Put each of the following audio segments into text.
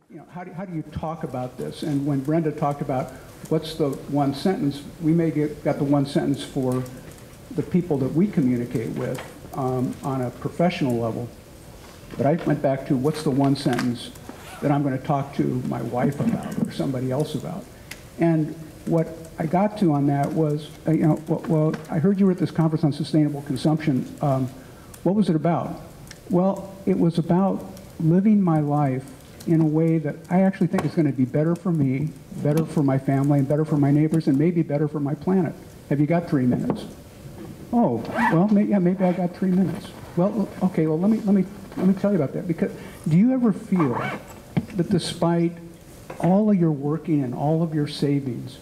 you know, how do you talk about this? And when Brenda talked about what's the one sentence, we may got the one sentence for the people that we communicate with on a professional level. But I went back to what's the one sentence that I'm going to talk to my wife about or somebody else about. And what I got to on that was, you know, well, I heard you were at this conference on sustainable consumption. What was it about? Well, it was about living my life in a way that I actually think is going to be better for me, better for my family, and better for my neighbors, and maybe better for my planet. Have you got 3 minutes? Oh, well, yeah, maybe I got 3 minutes. Well, okay, well, let me tell you about that. Because do you ever feel that despite all of your working and all of your savings,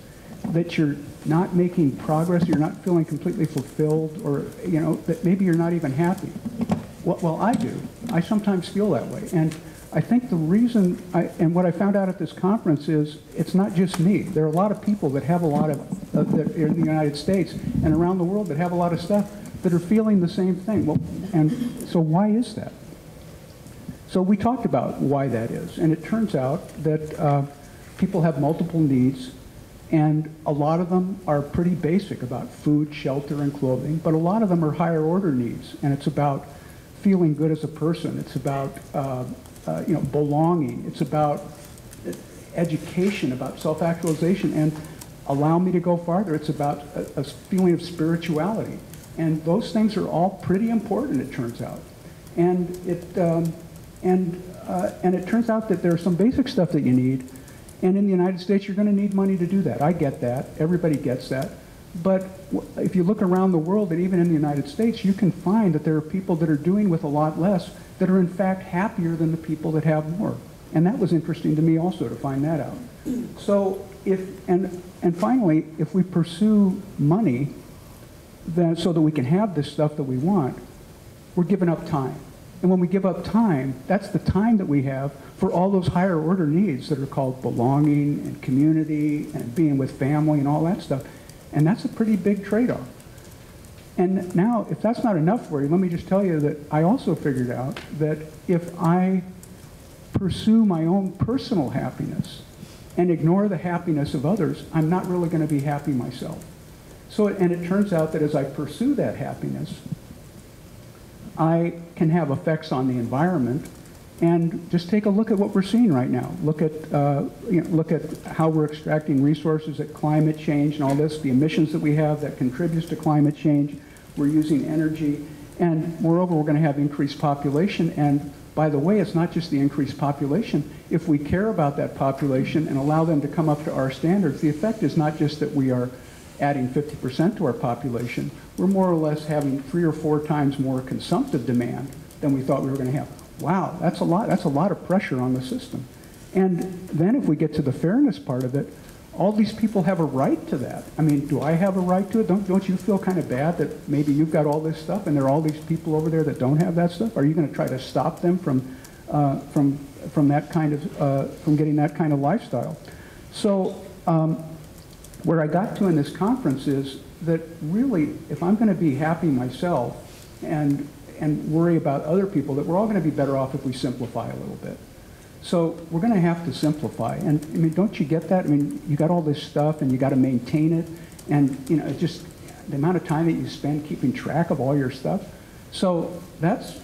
that you're not making progress, you're not feeling completely fulfilled, or, you know, that maybe you're not even happy? Well, I do. I sometimes feel that way. And I think the reason, and what I found out at this conference is, it's not just me. There are a lot of people that have a lot of, that in the United States and around the world that have a lot of stuff that are feeling the same thing. Well, and so why is that? So we talked about why that is. And it turns out that people have multiple needs, and a lot of them are pretty basic about food, shelter, and clothing, but a lot of them are higher order needs, and it's about feeling good as a person. It's about you know, belonging. It's about education, about self-actualization, and allow me to go farther. It's about a feeling of spirituality, and those things are all pretty important, it turns out. And it turns out that there's some basic stuff that you need, and in the United States, you're going to need money to do that. I get that. Everybody gets that. But if you look around the world, and even in the United States, you can find that there are people that are doing with a lot less that are in fact happier than the people that have more. And that was interesting to me also to find that out. So and finally, if we pursue money then so that we can have this stuff that we want, we're giving up time. And when we give up time, that's the time that we have for all those higher order needs that are called belonging and community and being with family and all that stuff. And that's a pretty big trade-off. And now, if that's not enough for you, let me just tell you that I also figured out that if I pursue my own personal happiness and ignore the happiness of others, I'm not really going to be happy myself. So, and it turns out that as I pursue that happiness, I can have effects on the environment. And just take a look at what we're seeing right now. Look at, you know, look at how we're extracting resources, at climate change and all this, the emissions that we have that contributes to climate change. We're using energy, and moreover, we're going to have increased population. And by the way, it's not just the increased population. If we care about that population and allow them to come up to our standards, the effect is not just that we are adding 50% to our population. We're more or less having 3 or 4 times more consumptive demand than we thought we were going to have. Wow, that's a lot of pressure on the system. And then if we get to the fairness part of it, all these people have a right to that. I mean, do I have a right to it? Don't you feel kind of bad that maybe you've got all this stuff and there are all these people over there that don't have that stuff? Are you going to try to stop them from that kind of from getting that kind of lifestyle? So where I got to in this conference is that really, if I'm going to be happy myself and worry about other people, that we're all going to be better off if we simplify a little bit. So we're going to have to simplify. And I mean, don't you get that? I mean, you got all this stuff and you got to maintain it. And, you know, just the amount of time that you spend keeping track of all your stuff. So that's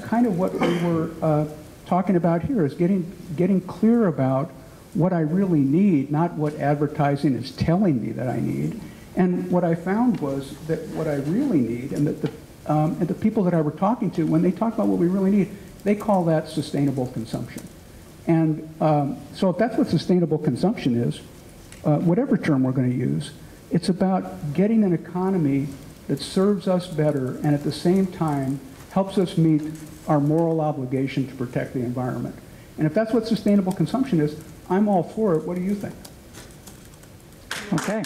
kind of what we were talking about here, is getting clear about what I really need, not what advertising is telling me that I need. And what I found was that what I really need, and that the people that I were talking to, when they talk about what we really need, they call that sustainable consumption. And so if that's what sustainable consumption is, whatever term we're going to use, it's about getting an economy that serves us better and at the same time helps us meet our moral obligation to protect the environment. And if that's what sustainable consumption is, I'm all for it. What do you think? Okay.